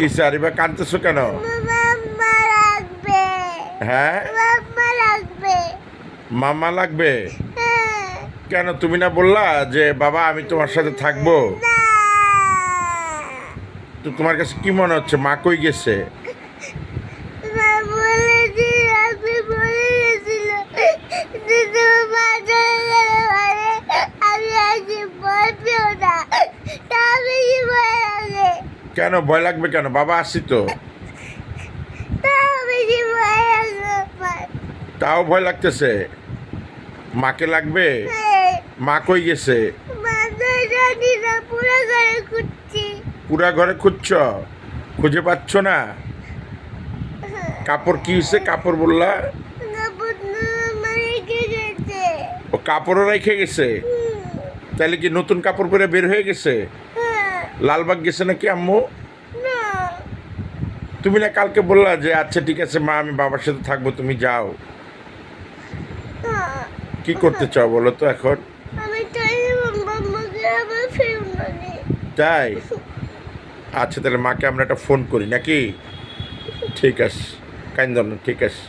কি সারিবা কাঁদতেছো কেন? মাম্মা লাগবে। হ্যাঁ, মাম্মা লাগবে। মামা লাগবে? হ্যাঁ। কেন তুমি না বললা যে বাবা আমি তোমার সাথে থাকবো? না। তো তোমার কাছে কি মনে হচ্ছে মা কই গেছে? মা বলেছে, আপনি বলে গেছিল যে তোমার মা চলে গেলে পরে আমি আজকে বলবেও না। তা আমি কি ভয় লাগে? কেন ভয় লাগবে কেন? বাবা আসি তো। তা আমি কি ভয় লাগবে আমার? তাও ভয় লাগতেছে। মাকে লাগবে? হ্যাঁ। মা কই গেছে? মা তো জানি না, পুরো ঘরে খুঁজছি। পুরা ঘরে খুঁজছ, খুঁজে পাচ্ছ না? কাপড় কি হয়েছে? কাপড় বললা? কাপড় মা রেখে গেছে। ও কাপড়ও রেখে গেছে? তাহলে কি নতুন কাপড় পরে বের হয়ে গেছে? হ্যাঁ। লালবাগ গেছে নাকি আম্মু? না। তুমি না কালকে বললা যে আচ্ছা ঠিক আছে মা আমি বাবার সাথে থাকবো, তুমি যাও। কি করতে চাও বলো তো এখন? আমি তাই মাম্মাকে আবার ফিরবো না। তাই? আচ্ছা তাহলে মাকে আমরা একটা ফোন করি নাকি? ঠিক আছে, কাইন্দ না, ঠিক আছে।